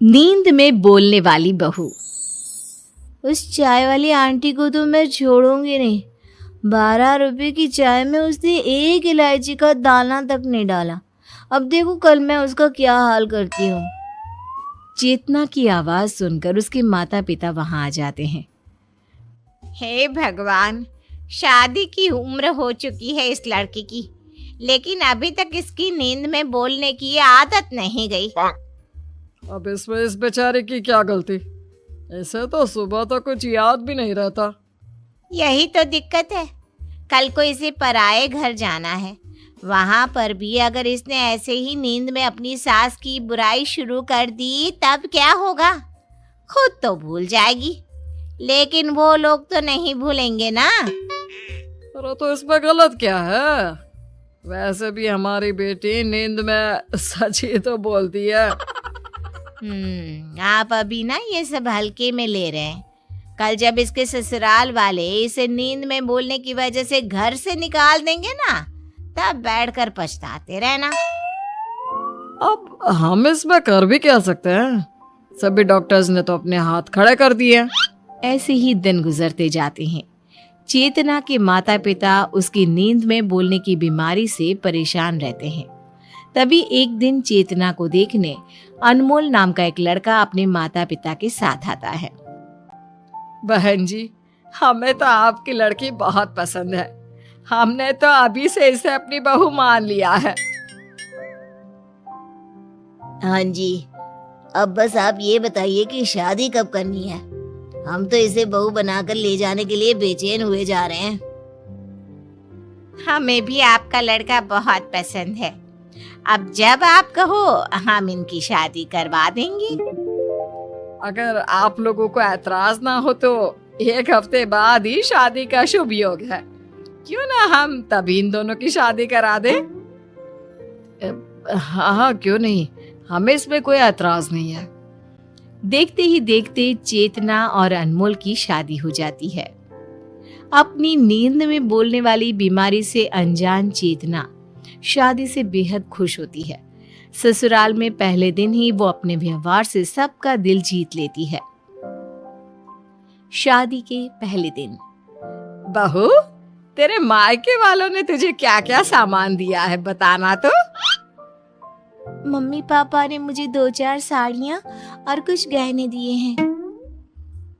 नींद में बोलने वाली बहू। उस चाय वाली आंटी को तो मैं छोड़ूंगी नहीं। 12 रुपए की चाय में उसने एक इलायची का दाना तक नहीं डाला। अब देखो कल मैं उसका क्या हाल करती हूँ। चेतना की आवाज सुनकर उसके माता पिता वहां आ जाते हैं। हे भगवान, शादी की उम्र हो चुकी है इस लड़की की, लेकिन अभी तक इसकी नींद में बोलने की आदत नहीं गई। अब इसमें इस बेचारे की क्या गलती? ऐसे तो सुबह तो कुछ याद भी नहीं रहता। यही तो दिक्कत है। कल को इसे पराए घर जाना है। वहां पर भी अगर इसने ऐसे ही नींद में अपनी सास की बुराई शुरू कर दी तब क्या होगा? खुद तो भूल जाएगी, लेकिन वो लोग तो नहीं भूलेंगे ना। अरे तो इसमें गलत क्या है? वैसे भी हमारी बेटी नींद में सच ही तो बोलती है। आप अभी ना ये सब हल्के में ले रहे हैं। कल जब इसके ससुराल वाले इसे नींद में बोलने की वजह से घर से निकाल देंगे ना, तब बैठकर पछताते रहना। अब हम इसमें कर भी क्या सकते हैं? सभी डॉक्टर्स ने तो अपने हाथ खड़े कर दिए। ऐसे ही दिन गुजरते जाते हैं। चेतना के माता पिता उसकी नींद में बोलने की बीमारी से परेशान रहते हैं। तभी एक दिन चेतना को देखने अनमोल नाम का एक लड़का अपने माता पिता के साथ आता है। बहन जी, हमें तो आपकी लड़की बहुत पसंद है। हमने तो अभी से इसे अपनी बहू मान लिया है। हाँ जी, अब बस आप ये बताइए कि शादी कब करनी है। हम तो इसे बहू बनाकर ले जाने के लिए बेचैन हुए जा रहे हैं। हमें भी आपका लड़का बहुत पसंद है। अब जब आप कहो हम इनकी शादी करवा देंगे। अगर आप लोगों को ऐतराज ना हो तो 1 हफ्ते बाद ही शादी का शुभ योग है। क्यों ना हम तभी इन दोनों की शादी करा दें? हाँ, क्यों नहीं, हमें इसमें कोई ऐतराज नहीं है। देखते ही देखते चेतना और अनमोल की शादी हो जाती है। अपनी नींद में बोलने वाली बीमारी से अनजान चेतना शादी से बेहद खुश होती है। ससुराल में पहले दिन ही वो अपने व्यवहार से सबका दिल जीत लेती है। शादी के पहले दिन। बहू, तेरे मायके वालों ने तुझे क्या क्या सामान दिया है, बताना तो। मम्मी पापा ने मुझे 2-4 साड़ियाँ और कुछ गहने दिए हैं।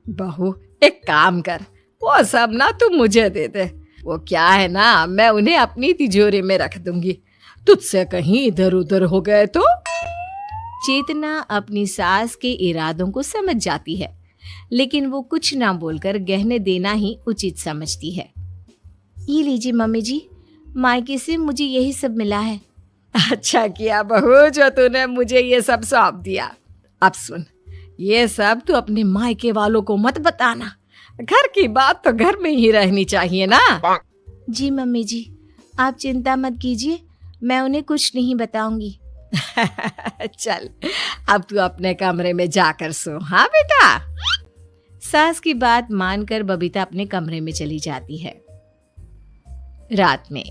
बहू, एक काम कर, वो सब ना तू मुझे दे दे। वो क्या है ना, मैं उन्हें अपनी तिजोरी में रख दूंगी। तुझसे कहीं इधर उधर हो गए तो। चेतना अपनी सास के इरादों को समझ जाती है, लेकिन वो कुछ ना बोलकर गहने देना ही उचित समझती है। ये लीजिए मम्मी जी, मायके से मुझे यही सब मिला है। अच्छा किया बहू जो तूने मुझे ये सब सौंप दिया। अब सुन, ये सब तू अपने मायके वालों को मत बताना। घर की बात तो घर में ही रहनी चाहिए ना। जी मम्मी जी, आप चिंता मत कीजिए, मैं उन्हें कुछ नहीं बताऊंगी। चल, अब तू अपने कमरे में जाकर सो। हाँ बेटा। सास की बात मानकर बबीता अपने कमरे में चली जाती है। रात में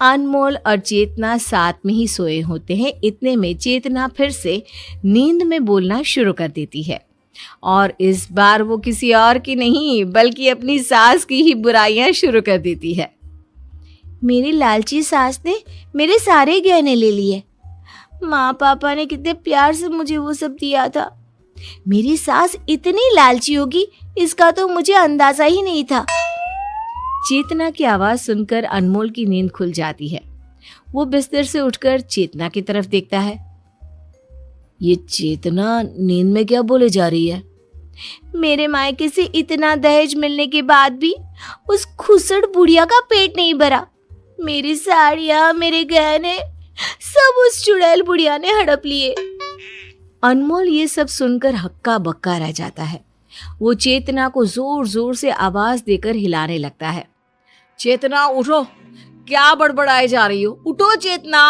अनमोल और चेतना साथ में ही सोए होते हैं। इतने में चेतना फिर से नींद में बोलना शुरू कर देती है, और इस बार वो किसी और की नहीं बल्कि अपनी सास की ही बुराइयां शुरू कर देती है। मेरी लालची सास ने मेरे सारे गहने ले लिए। माँ पापा ने कितने प्यार से मुझे वो सब दिया था। मेरी सास इतनी लालची होगी, इसका तो मुझे अंदाजा ही नहीं था। चेतना की आवाज सुनकर अनमोल की नींद खुल जाती है। वो बिस्तर से उठकर चेतना की तरफ देखता है। ये चेतना नींद में क्या बोले जा रही है? मेरे मायके से इतना दहेज मिलने के बाद भी उस खुसड़ बुढ़िया का पेट नहीं भरा। मेरी साड़ियाँ, मेरे गहने सब उस चुड़ैल बुढ़िया ने हड़प लिए। अनमोल ये सब सुनकर हक्का बक्का रह जाता है। वो चेतना को जोर जोर से आवाज देकर हिलाने लगता है। चेतना उठो, क्या बड़बड़ाई जा रही हो? उठो चेतना।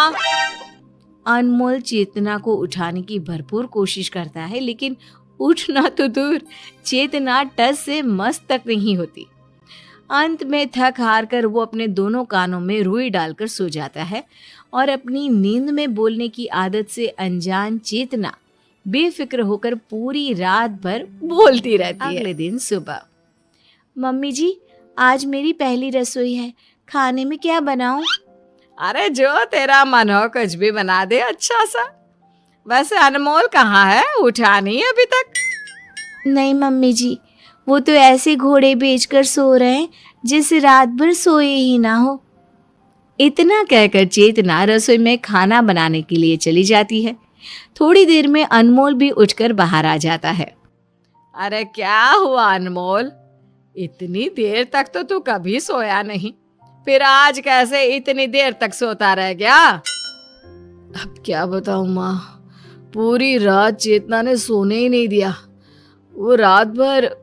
अनमोल चेतना को उठाने की भरपूर कोशिश करता है, लेकिन उठना तो दूर, चेतना टस से मस तक नहीं होती। अंत में थक हार कर वो अपने दोनों कानों में रुई डालकर सो जाता है, और अपनी नींद में बोलने की आदत से अनजान चेतना बेफिक्र होकर पूरी रात भर बोलती रहती है। अगले दिन सुबह, मम्मी जी, आज मेरी पहली रसोई है, खाने में क्या बनाऊं? अरे जो तेरा मन हो कुछ भी बना दे अच्छा सा। वैसे अनमोल कहाँ है? उठा नहीं अभी तक। नहीं मम्मी जी, वो तो ऐसे घोड़े बेचकर सो रहे हैं जैसे रात भर सोए ही ना हो। इतना कहकर चेतना रसोई में खाना बनाने के लिए चली जाती है। थोड़ी देर में अनमोल भी उठकर बाहर आ जाता है। अरे क्या हुआ अनमोल? इतनी देर तक तो तू कभी सोया नहीं, फिर आज कैसे इतनी देर तक सोता रह गया? अब क्या बताऊं माँ, पूरी रात चेतना ने सोने ही नहीं दिया। वो रात भर।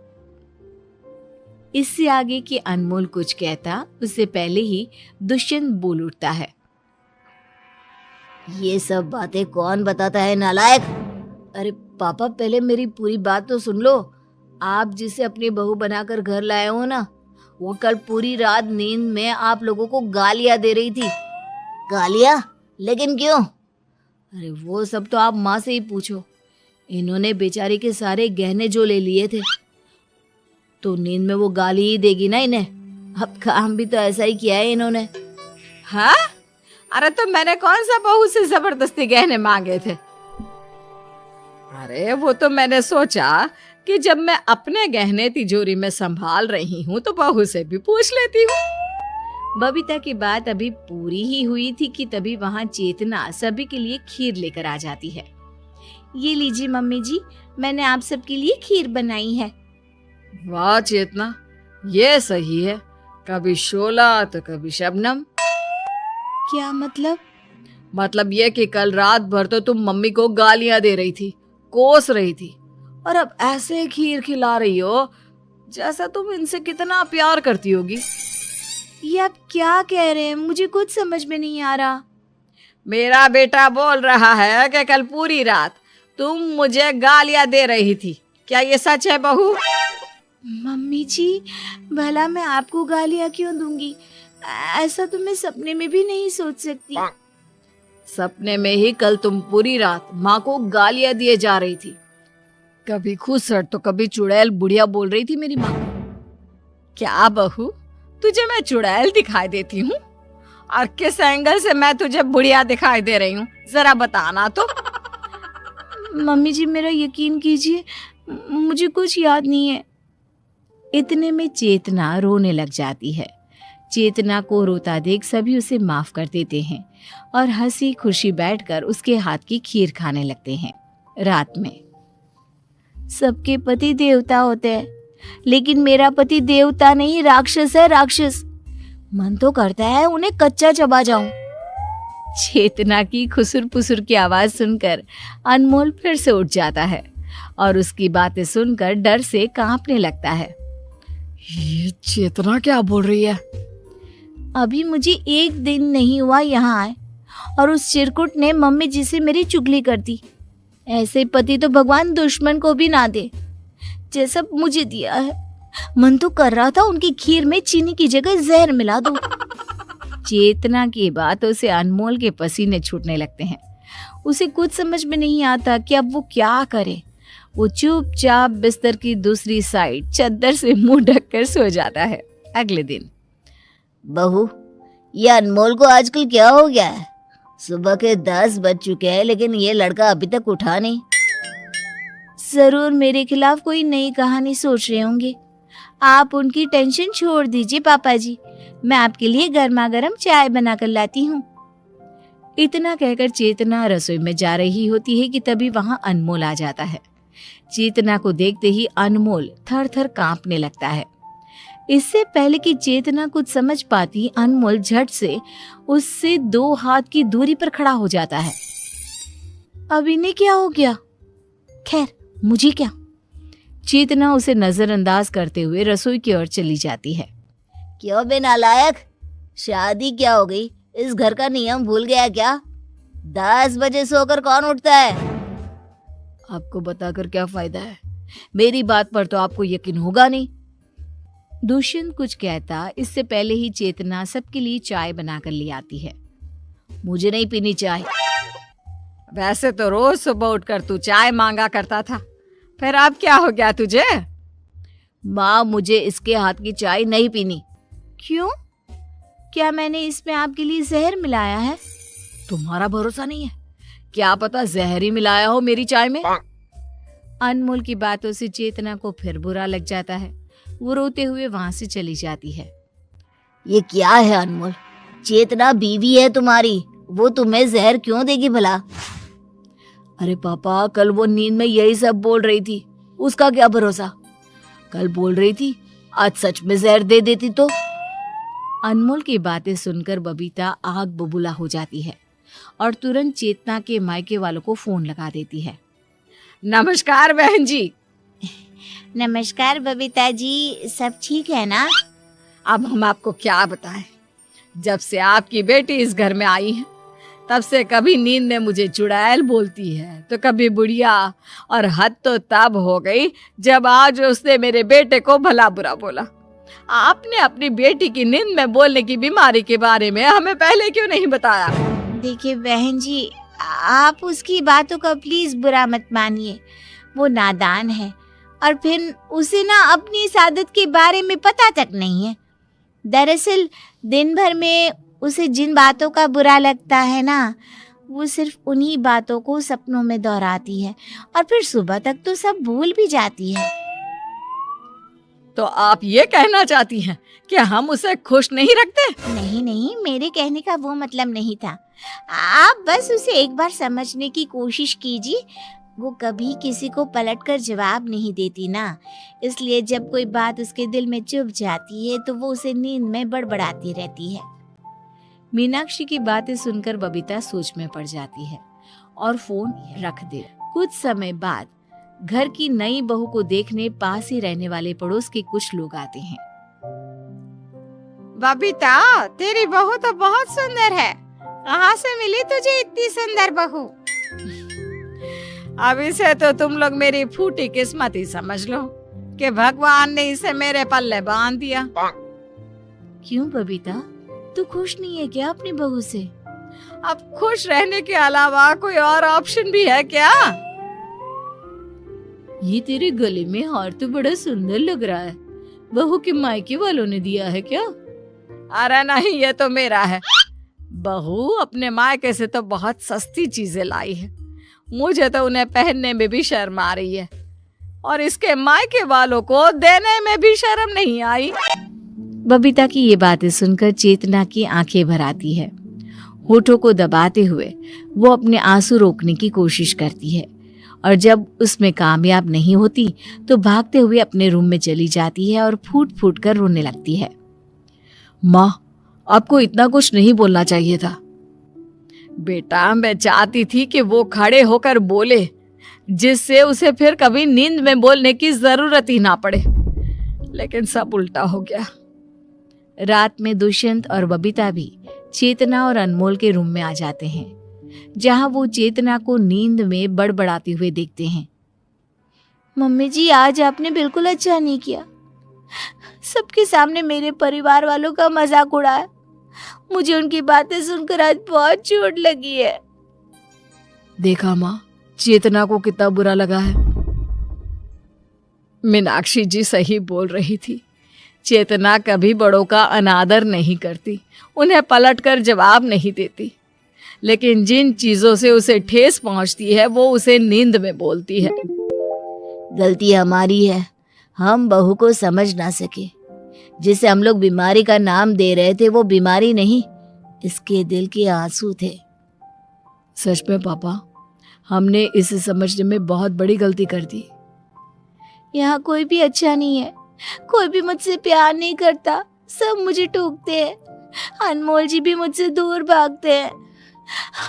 इससे आगे कि अनमोल कुछ कहता उससे पहले ही दुष्यंत बोल उठता है। ये सब बातें कौन बताता है नालायक? अरे पापा, पहले मेरी पूरी बात तो सुन लो। आप जिसे अपनी बहू बनाकर घर लाए हो ना, वो कल पूरी रात नींद में आप लोगों को गालियां दे रही थी। गालियां? लेकिन क्यों? अरे वो सब तो आप माँ से ही पूछो। इन्होंने बेचारी के सारे गहने जो ले लिए थे, तो नींद में वो गाली ही देगी ना इन्हें। अब काम भी तो ऐसा ही किया है इन्होंने। हाँ? अरे तो मैंने कौन सा बहू से जबरदस्ती गहने मांगे थे? अरे वो तो मैंने सोचा कि जब मैं अपने गहने तिजोरी में संभाल रही हूँ तो बहू से भी पूछ लेती हूँ। बबीता की बात अभी पूरी ही हुई थी कि तभी वहाँ चेतना सभी के लिए खीर लेकर आ जाती है। ये लीजिए मम्मी जी, मैंने आप सबके लिए खीर बनाई है। वाह चेतना, ये सही है। कभी शोला तो कभी शबनम। क्या मतलब? मतलब ये कि कल रात भर तो तुम मम्मी को गालियां दे रही थी, कोस रही थी, और अब ऐसे खीर खिला रही हो जैसा तुम इनसे कितना प्यार करती होगी। ये आप क्या कह रहे हैं? मुझे कुछ समझ में नहीं आ रहा। मेरा बेटा बोल रहा है कि कल पूरी रात तुम मुझे गालियां दे रही थी। क्या ये सच है बहू? मम्मी जी, भला मैं आपको गालियां क्यों दूंगी? ऐसा तो मैं सपने में भी नहीं सोच सकती। सपने में ही कल तुम पूरी रात माँ को गालियां दिए जा रही थी। कभी खुसट तो कभी चुड़ैल बुढ़िया बोल रही थी मेरी माँ को। क्या बहू, तुझे मैं चुड़ैल दिखाई देती हूँ? और किस एंगल से मैं तुझे बुढ़िया दिखाई दे रही हूँ, जरा बताना तो। मम्मी जी, मेरा यकीन कीजिए, मुझे कुछ याद नहीं है। इतने में चेतना रोने लग जाती है। चेतना को रोता देख सभी उसे माफ कर देते हैं और हंसी खुशी बैठकर उसके हाथ की खीर खाने लगते हैं। रात में सबके पति देवता होते हैं, लेकिन मेरा पति देवता नहीं, राक्षस है, राक्षस। मन तो करता है उन्हें कच्चा चबा जाऊं। चेतना की खुसुर पुसुर की आवाज सुनकर अनमोल फिर से उठ जाता है और उसकी बातें सुनकर डर से कांपने लगता है। ये चेतना क्या बोल रही है? अभी मुझे 1 दिन नहीं हुआ यहाँ आए और उस चिरकुट ने मम्मी जी से मेरी चुगली कर दी। ऐसे पति तो भगवान दुश्मन को भी ना दे जैसा मुझे दिया है। मन तो कर रहा था उनकी खीर में चीनी की जगह जहर मिला दूं। चेतना की बातों से अनमोल के पसीने छूटने लगते हैं। उसे कुछ समझ में नहीं आता कि अब वो क्या करे। वो चुपचाप बिस्तर की दूसरी साइड चद्दर से मुंह ढककर सो जाता है। अगले दिन, बहू, ये अनमोल को आजकल क्या हो गया है? सुबह के 10 बज चुके हैं, लेकिन ये लड़का अभी तक उठा नहीं। जरूर मेरे खिलाफ कोई नई कहानी सोच रहे होंगे। आप उनकी टेंशन छोड़ दीजिए पापा जी, मैं आपके लिए गर्मा गर्म चाय बनाकर लाती हूँ। इतना कहकर चेतना रसोई में जा रही होती है कि तभी वहां अनमोल आ जाता है। चेतना को देखते ही अनमोल थर थर कांपने लगता है। इससे पहले कि चेतना कुछ समझ पाती, अनमोल झट से उससे 2 हाथ की दूरी पर खड़ा हो जाता है। अब इन्हें क्या हो गया? खैर, मुझे क्या। चेतना उसे नजरअंदाज करते हुए रसोई की ओर चली जाती है। क्यों बे नालायक, शादी क्या हो गई? इस घर का नियम भूल गया क्या? 10 बजे सोकर कौन उठता है? आपको बताकर क्या फायदा है? मेरी बात पर तो आपको यकीन होगा नहीं। दुष्यंत कुछ कहता इससे पहले ही चेतना सबके लिए चाय बनाकर ले आती है। मुझे नहीं पीनी चाय। वैसे तो रोज सुबह उठकर तू चाय मांगा करता था, फिर अब क्या हो गया तुझे? माँ, मुझे इसके हाथ की चाय नहीं पीनी। क्यों? क्या मैंने इसमें आपके लिए जहर मिलाया है? तुम्हारा भरोसा नहीं है? क्या पता जहर ही मिलाया हो मेरी चाय में। अनमोल की बातों से चेतना को फिर बुरा लग जाता है। वो रोते हुए वहां से चली जाती है। ये क्या है अनमोल? चेतना बीवी है तुम्हारी, वो तुम्हें जहर क्यों देगी भला? अरे पापा, कल वो नींद में यही सब बोल रही थी, उसका क्या भरोसा? कल बोल रही थी, आज सच में जहर दे देती तो। अनमोल की बातें सुनकर बबीता आग बबूला हो जाती है और तुरंत चेतना के मायके वालों को फोन लगा देती है। नमस्कार बहन जी। नमस्कार बबीता जी, सब ठीक है ना? अब हम आपको क्या बताएं, जब से आपकी बेटी इस घर में आई है तब से कभी नींद में मुझे चुड़ैल बोलती है तो कभी बुढ़िया, और हद तो तब हो गई जब आज उसने मेरे बेटे को भला बुरा बोला। आपने अपनी बेटी की नींद में बोलने की बीमारी के बारे में हमें पहले क्यों नहीं बताया? देखिए बहन जी, आप उसकी बातों का प्लीज बुरा मत मानिए। वो नादान है और फिर उसे ना अपनी इस आदत के बारे में पता तक नहीं है। दरअसल दिन भर में उसे जिन बातों का बुरा लगता है ना, वो सिर्फ उन्हीं बातों को सपनों में दोहराती है और फिर सुबह तक तो सब भूल भी जाती है। तो आप ये कहना चाहती हैं कि हम उसे खुश नहीं रखते? नहीं नहीं, मेरे कहने का वो मतलब नहीं था। आप बस उसे एक बार समझने की कोशिश कीजिए। वो कभी किसी को पलटकर जवाब नहीं देती ना, इसलिए जब कोई बात उसके दिल में चुभ जाती है तो वो उसे नींद में बड़बड़ाती रहती है। मीनाक्षी की बातें सुनकर बबीता सोच में पड़ जाती है और फोन रख दे। कुछ समय बाद घर की नई बहू को देखने पास ही रहने वाले पड़ोस के कुछ लोग आते हैं। बबीता, तेरी बहू तो बहुत सुंदर है। कहाँ से मिली तुझे इतनी सुंदर बहू? अभी से तो तुम लोग मेरी फूटी किस्मत ही समझ लो कि भगवान ने इसे मेरे पल्ले बांध दिया। क्यों बबीता, तू खुश नहीं है क्या अपनी बहू से? अब खुश रहने के अलावा कोई और ऑप्शन भी है क्या? ये तेरे गले में हार तो बड़ा सुंदर लग रहा है। बहू के मायके वालों ने दिया है क्या? अरे नहीं, ये तो मेरा है। बहू अपने मायके से तो बहुत सस्ती चीजें लाई है, मुझे तो उन्हें पहनने में भी शर्म आ रही है और इसके मायके वालों को देने में भी शर्म नहीं आई। बबीता की ये बातें सुनकर चेतना की आंखें भर आती है। होठों को दबाते हुए वो अपने आंसू रोकने की कोशिश करती है और जब उसमें कामयाब नहीं होती तो भागते हुए अपने रूम में चली जाती है और फूट फूट कर रोने लगती है। माँ, आपको इतना कुछ नहीं बोलना चाहिए था। बेटा, मैं चाहती थी कि वो खड़े होकर बोले, जिससे उसे फिर कभी नींद में बोलने की जरूरत ही ना पड़े, लेकिन सब उल्टा हो गया। रात में दुष्यंत और बबीता भी चेतना और अनमोल के रूम में आ जाते हैं, जहां वो चेतना को नींद में बड़बड़ाते हुए देखते हैं। मम्मी जी, आज आपने बिल्कुल अच्छा नहीं किया। सबके सामने मेरे परिवार वालों का मजाक उड़ाया। मुझे उनकी बातें सुनकर आज बहुत चोट लगी है। देखा माँ, चेतना को कितना बुरा लगा है। मीनाक्षी जी सही बोल रही थी। चेतना कभी बड़ों का अनादर नहीं करती, उन्हें पलटकर जवाब नहीं देती, लेकिन जिन चीजों से उसे ठेस पहुंचती है वो उसे नींद में बोलती है। गलती हमारी है, हम बहू को समझ ना सके। जिसे हम लोग बीमारी का नाम दे रहे थे वो बीमारी नहीं, इसके दिल के आंसू थे। सच में पापा, हमने इसे समझने में बहुत बड़ी गलती कर दी। यहाँ कोई भी अच्छा नहीं है, कोई भी मुझसे प्यार नहीं करता, सब मुझे टोकते हैं। अनमोल जी भी मुझसे दूर भागते हैं।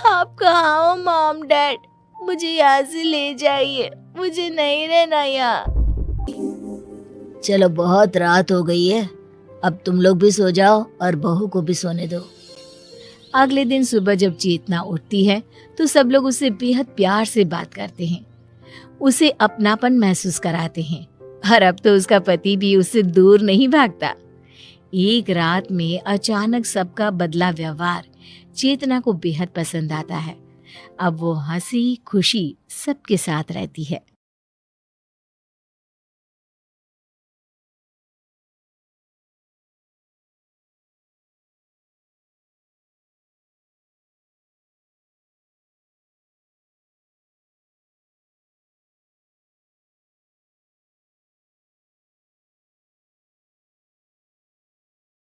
आप कहाँ हो मॉम डैड? मुझे यहाँ से ले जाइए, मुझे नहीं रहना यहाँ। चलो, बहुत रात हो गई है, अब तुम लोग भी सो जाओ और बहू को भी सोने दो। अगले दिन सुबह जब चेतना उठती है तो सब लोग उसे बेहद प्यार से बात करते हैं, उसे अपनापन महसूस कराते हैं और अब तो उसका पति भी उससे दूर नहीं भागता। एक रात में अचानक सबका बदला व्यवहार चेतना को बेहद पसंद आता है अब वो हंसी खुशी सबके साथ रहती है।